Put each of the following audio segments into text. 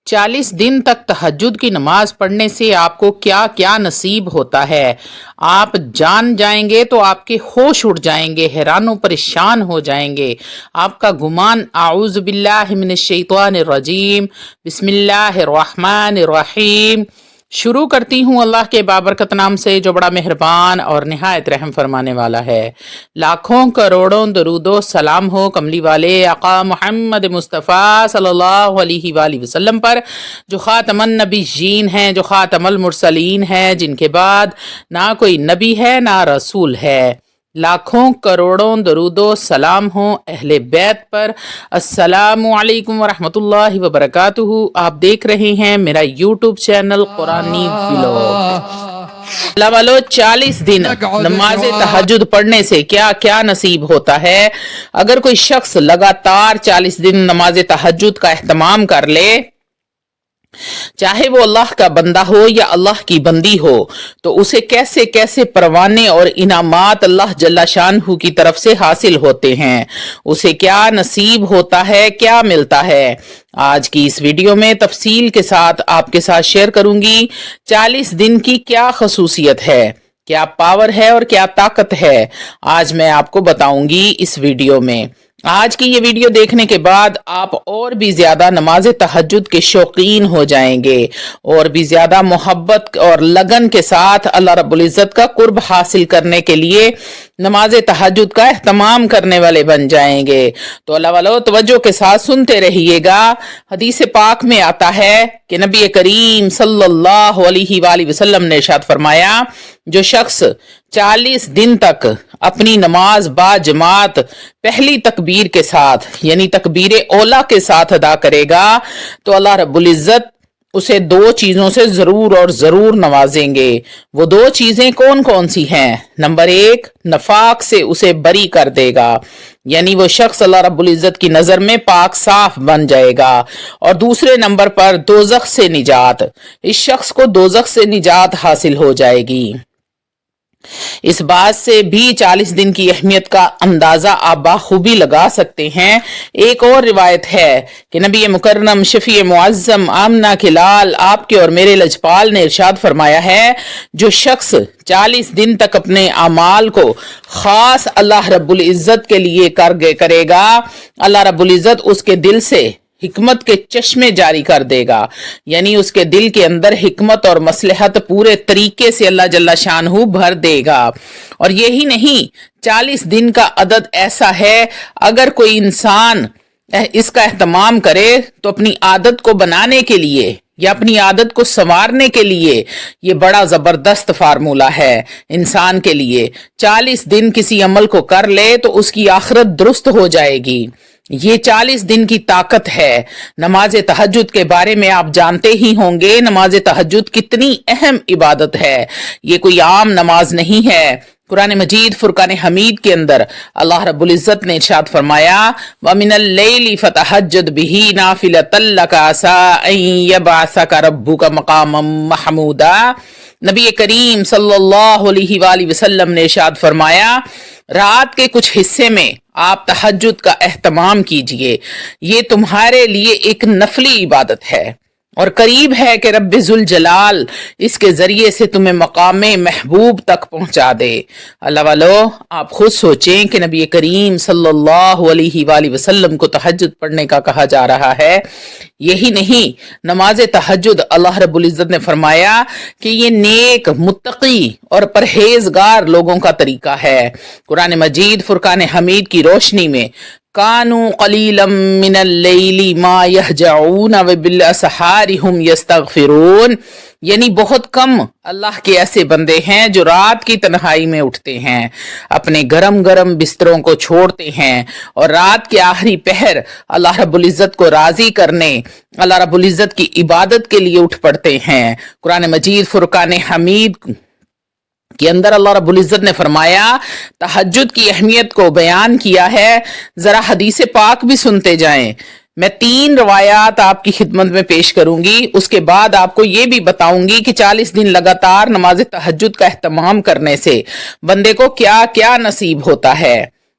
40 दिन तक तहज्जुद की नमाज पढ़ने से आपको क्या क्या नसीब होता है आप जान जाएंगे तो आपके होश उड़ जाएंगे, हैरान परेशान हो जाएंगे। आपका गुमान आऊज़ बिल्लाहि मिनश शैतानिर रजीम, बिस्मिल्लाहिर रहमानिर रहीम। शुरू करती हूँ अल्लाह के बाबरकत नाम से जो बड़ा मेहरबान और निहायत रहम फरमाने वाला है। लाखों करोड़ों दरूदो सलाम हो कमली वाले आका मोहम्मद मुस्तफ़ा सल्लल्लाहु अलैहि वसल्लम पर, जो ख़ातमन नबीयीन हैं, जो ख़ातमुल मुरसलीन हैं, जिनके बाद ना कोई नबी है ना रसूल है। लाखों करोड़ों दरूदो सलाम हो अहले बैत पर। अस्सलामु अलैकुम वरहमतुल्लाहि वबरकातुहू। आप देख रहे हैं मेरा यूट्यूब चैनल कुरानी व्लॉग। अल्लाह वालों, 40 दिन नमाज तहज्जुद पढ़ने से क्या क्या नसीब होता है। अगर कोई शख्स लगातार 40 दिन नमाज तहज्जुद का एहतमाम कर ले, चाहे वो अल्लाह का बंदा हो या अल्लाह की बंदी हो, तो उसे कैसे कैसे परवाने और इनामात अल्लाह जल्ला शानहू की तरफ से हासिल होते हैं। उसे क्या नसीब होता है, क्या मिलता है। आज की इस वीडियो में तफसील के साथ आपके साथ शेयर करूंगी 40 दिन की क्या खसूसियत है, क्या पावर है और क्या ताकत है। आज मैं आपको बताऊंगी इस वीडियो में। आज की ये वीडियो देखने के बाद आप और भी ज्यादा नमाज तहज्जुद के शौकीन हो जाएंगे और भी ज्यादा मोहब्बत और लगन के साथ अल्लाह रब्बुल इज्जत का कुर्ब हासिल करने के लिए नमाज तहज्जुद का एहतमाम करने वाले बन जाएंगे। तो अल्लाह वालों, तवज्जो के साथ सुनते रहिएगा। हदीस पाक में आता है कि नबी करीम सल्लल्लाहु अलैहि वसल्लम ने इरशाद फरमाया, जो शख्स 40 दिन तक अपनी नमाज बाजमात पहली तकबीर के साथ यानी तकबीर ओला के साथ अदा करेगा, तो अल्लाह रब्बुल इज्जत उसे 2 चीजों से जरूर और जरूर नवाजेंगे। वो 2 चीजें कौन कौन सी हैं? नंबर 1, नफाक से उसे बरी कर देगा, यानी वो शख्स अल्लाह रब्बुल इज्जत की नजर में पाक साफ बन जाएगा। और दूसरे नंबर पर दोजख से निजात, इस शख्स को दोजख से निजात हासिल हो जाएगी। इस बात से भी 40 दिन की अहमियत का अंदाजा आप बाखूबी लगा सकते हैं। एक और रिवायत है कि नबी मुकर्रम शफी मुअज्जम आमना के लाल आपके और मेरे लजपाल ने इरशाद फरमाया है, जो शख्स 40 दिन तक अपने अमाल को खास अल्लाह रब्बुल इज्जत के लिए करेगा, अल्लाह रब्बुल इज्जत उसके दिल से हिकमत के चश्मे जारी कर देगा, यानी उसके दिल के अंदर हिकमत और मसलहत पूरे तरीके से अल्लाह जल्ला शानहू भर देगा। और यही नहीं, 40 दिन का अदद ऐसा है, अगर कोई इंसान इसका एहतमाम करे तो अपनी आदत को बनाने के लिए या अपनी आदत को संवारने के लिए ये बड़ा जबरदस्त फार्मूला है इंसान के लिए। 40 दिन किसी अमल को कर ले तो उसकी आखिरत दुरुस्त हो जाएगी। ये 40 दिन की ताकत है। नमाज तहज्जुद के बारे में आप जानते ही होंगे, नमाज तहज्जुद कितनी अहम इबादत है। ये कोई आम नमाज नहीं है। कुरान मजीद फुरकान हमीद के अंदर अल्लाह रब्बुल इज्जत ने इरशाद फरमाया, व मिनल लैली फतहज्जद बिही नाफिलतल लका असा अन यबअसका रब्बुका मकामम महमूदा। नबी करीम सल्लल्लाहु अलैहि वसल्लम ने इरशाद फरमाया, रात के कुछ हिस्से में आप तहज्जुद का एहतमाम कीजिए, ये तुम्हारे लिए एक नफली इबादत है और करीब है कि रब्बे जुल जलाल इसके जरिए से तुम्हें मकामे महबूब तक पहुंचा दे। अल्लाह वालों, आप खुद सोचें कि नबी करीम सल्लल्लाहु अलैहि वसल्लम को तहज्जुद पढ़ने का कहा जा रहा है। यही नहीं, नमाज तहज्जुद अल्लाह रब्बुल इज्जत ने फरमाया कि ये नेक मुत्तकी और परहेजगार लोगों का तरीका है। कुरान मजीद फुरकान हमीद की रोशनी में कानू कलीलम मिनल लैली मा यहजऊन व बिल असहारी हुम यस्तगफिरून, यानी बहुत कम अल्लाह के ऐसे बंदे हैं जो रात की तन्हाई में उठते हैं, अपने गरम गरम बिस्तरों को छोड़ते हैं और रात के आखिरी पहर अल्लाह रब्बुल इज्जत को राजी करने, अल्लाह रब्बुल इज्जत की इबादत के लिए उठ पड़ते हैं। कुरान मजीद फुरकान हमीद के अंदर अल्लाह रब्बुल इज्जत ने फरमाया, तहज्जुद की अहमियत को बयान किया है। जरा हदीस पाक भी सुनते जाएं। मैं 3 रवायात आपकी खिदमत में पेश करूंगी, उसके बाद आपको ये भी बताऊंगी कि 40 दिन लगातार नमाज तहज्जुद का एहतमाम करने से बंदे को क्या क्या नसीब होता है।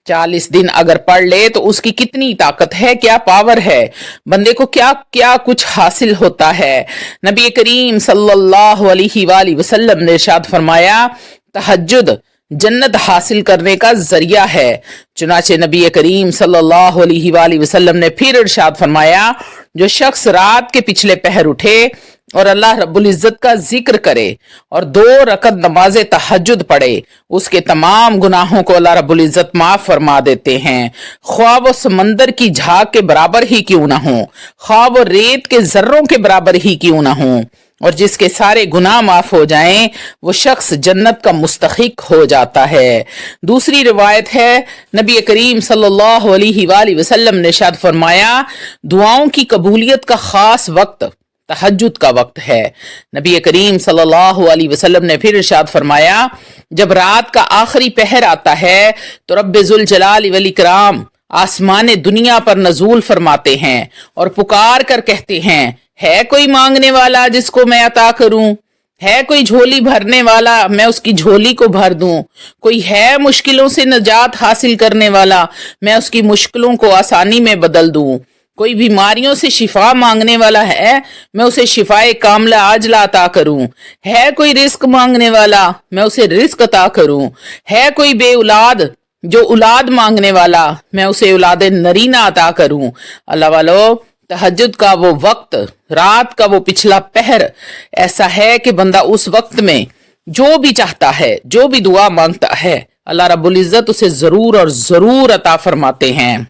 40 दिन अगर पढ़ ले तो उसकी कितनी ताकत है, क्या पावर है, बंदे को क्या क्या कुछ हासिल होता है। नबी करीम सल्लल्लाहु अलैहि वसल्लम ने इरशाद फरमाया, तहज्जुद जन्नत हासिल करने का जरिया है। चुनाचे नबी करीम सल्लल्लाहु अलैहि वसल्लम ने फिर इरशाद फरमाया, जो शख्स रात के पिछले पहर उठे और अल्लाह रब्बुल इज्जत का जिक्र करे और 2 रकत नमाज तहज्जुद पढ़े, उसके तमाम गुनाहों को अल्लाह रब्बुल इज्जत माफ फरमा देते हैं। ख्वाह वो समंदर की झाग के बराबर ही क्यों ना हो, ख्वाह वो रेत के जर्रों के बराबर ही क्यों ना हो, और जिसके सारे गुनाह माफ हो जाएं वो शख्स जन्नत का मुस्तहिक हो जाता है। दूसरी रिवायत है, नबी करीम सल्लल्लाहु अलैहि वसल्लम ने इरशाद फरमाया, दुआओं की कबूलियत का खास वक्त तहज्जुद का वक्त है। नबी करीम सल्लल्लाहु अलैहि वसल्लम ने फिर इरशाद फरमाया, जब रात का आखिरी पहर आता है तो रब्बे जुल जलाल वल इकराम आसमान दुनिया पर नजूल फरमाते हैं और पुकार कर कहते हैं, है कोई मांगने वाला जिसको मैं अता करूं, है कोई झोली भरने वाला मैं उसकी झोली को भर दूं, कोई है मुश्किलों से निजात हासिल करने वाला मैं उसकी मुश्किलों को आसानी में बदल दूं, कोई बीमारियों से शिफा मांगने वाला है मैं उसे शिफाए कामला आजला अता करूं, है कोई रिस्क मांगने वाला मैं उसे रिस्क अता करूं, है कोई बेऔलाद जो औलाद मांगने वाला मैं उसे औलाद नरीना अता करूं। अल्लाह वालो, तहज्जुद का वो वक्त, रात का वो पिछला पहर ऐसा है कि बंदा उस वक्त में जो भी चाहता है, जो भी दुआ मांगता है, अल्लाह रब्बुल इज्जत उसे जरूर और जरूर अता फरमाते हैं।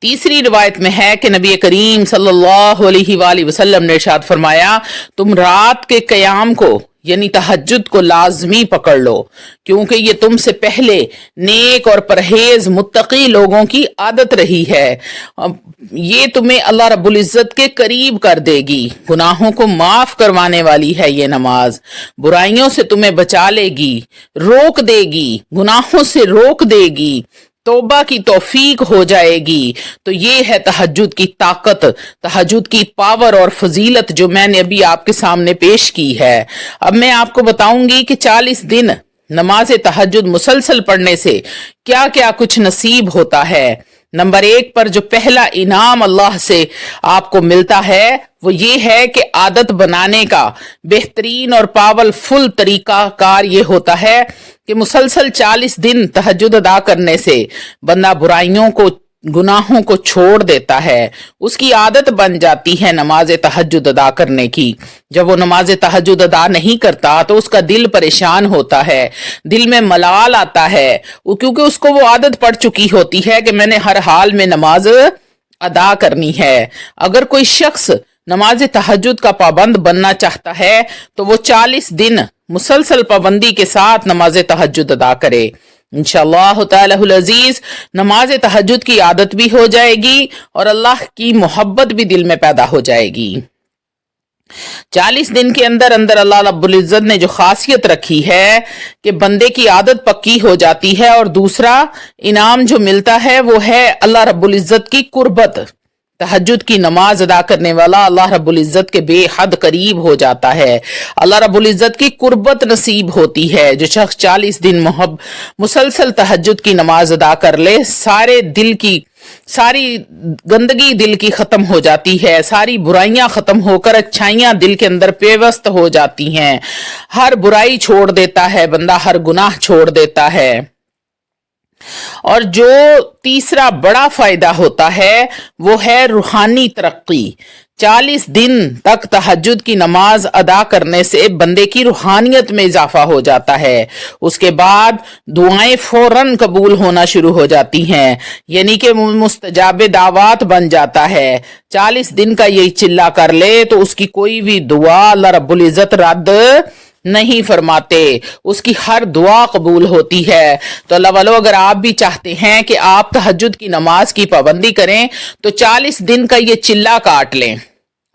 तीसरी रिवायत में है कि नबी करीम सल्लल्लाहु अलैहि वसल्लम ने इरशाद फरमाया, तुम रात के कयाम को यानी तहज्जुद को लाजमी पकड़ लो, क्योंकि ये तुमसे पहले नेक और परहेज मुत्तकी लोगों की आदत रही है। ये तुम्हें अल्लाह रब्बुल इज्जत के करीब कर देगी, गुनाहों को माफ करवाने वाली है ये नमाज, बुराइयों से तुम्हें बचा लेगी, रोक देगी, गुनाहों से रोक देगी, तौबा की तौफीक हो जाएगी। तो ये है तहज्जुद की ताकत, तहज्जुद की पावर और फजीलत जो मैंने अभी आपके सामने पेश की है। अब मैं आपको बताऊंगी कि 40 दिन नमाज तहज्जुद मुसलसल पढ़ने से क्या क्या कुछ नसीब होता है। नंबर 1 पर जो पहला इनाम अल्लाह से आपको मिलता है वो ये है कि आदत बनाने का बेहतरीन और पावरफुल तरीका कार ये होता है कि मुसलसल 40 दिन तहज्जुद अदा करने से बंदा बुराइयों को, गुनाहों को छोड़ देता है, उसकी आदत बन जाती है नमाज तहज्जुद अदा करने की। जब वो नमाज तहज्जुद अदा नहीं करता तो उसका दिल परेशान होता है, दिल में मलाल आता है, क्योंकि उसको वो आदत पड़ चुकी होती है कि मैंने हर हाल में नमाज अदा करनी है। अगर कोई शख्स नमाज तहज्जुद का पाबंद बनना चाहता है तो वो 40 दिन मुसलसल पाबंदी के साथ नमाज तहज्जुद अदा करे। इंशाअल्लाह ताअलाहुल अजीज नमाज तहज्जुद की आदत भी हो जाएगी और अल्लाह की मोहब्बत भी दिल में पैदा हो जाएगी। 40 दिन के अंदर अंदर अल्लाह रब्बुल इज्जत ने जो खासियत रखी है कि बंदे की आदत पक्की हो जाती है, और दूसरा इनाम जो मिलता है वो है अल्लाह रब्बुल इज्जत की कुर्बत। तहज्जुद की नमाज अदा करने वाला अल्लाह रब्बुल इज्जत के बेहद करीब हो जाता है, अल्लाह रब्बुल इज्जत की कुर्बत नसीब होती है। जो शख्स 40 दिन मुसलसल तहज्जुद की नमाज अदा कर ले, सारी गंदगी दिल की खत्म हो जाती है, सारी बुराइयां खत्म होकर अच्छाइयां दिल के अंदर पेवस्त हो जाती हैं, हर बुराई छोड़ देता है बंदा, हर गुनाह छोड़ देता है। और जो तीसरा बड़ा फायदा होता है वो है रूहानी तरक्की। 40 दिन तक तहज्जुद की नमाज अदा करने से बंदे की रूहानियत में इजाफा हो जाता है, उसके बाद दुआएं फौरन कबूल होना शुरू हो जाती हैं, यानी कि मुस्तजाबे दावत बन जाता है। 40 दिन का यही चिल्ला कर ले तो उसकी कोई भी दुआ अल्लाह रब्बुल इज्जत रद्द नहीं फरमाते, उसकी हर दुआ कबूल होती है। तो अल्लाह वालों, अगर आप भी चाहते हैं कि आप तहज्जुद की नमाज की पाबंदी करें तो 40 दिन का ये चिल्ला काट लें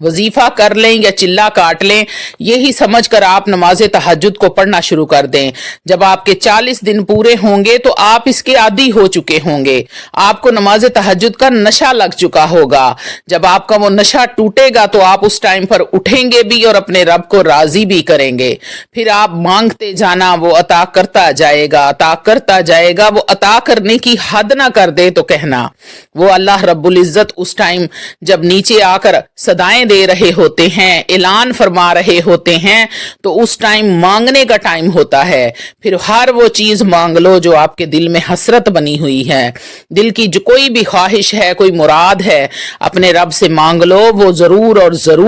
वजीफा कर लें या चिल्ला काट लें, यही समझकर आप नमाज तहज्जुद को पढ़ना शुरू कर दें। जब आपके 40 दिन पूरे होंगे तो आप इसके आदी हो चुके होंगे, आपको नमाज तहज्जुद का नशा लग चुका होगा। जब आपका वो नशा टूटेगा तो आप उस टाइम पर उठेंगे भी और अपने रब को राजी भी करेंगे। फिर आप मांगते जाना, वो अता करता जाएगा, अता करता जाएगा। वो अता करने की हद ना कर दे तो कहना, वो अल्लाह रब्बुल इज्जत उस टाइम जब नीचे आकर सदाएं दे रहे होते हैं, ऐलान फरमा रहे होते हैं, तो उस टाइम मांगने का टाइम होता है। फिर हर वो चीज मांग लो जो आपके दिल में हसरत बनी हुई है। दिल की जो कोई भी ख्वाहिश है, कोई मुराद है, अपने रब से मांग लो, वो जरूर और जरूर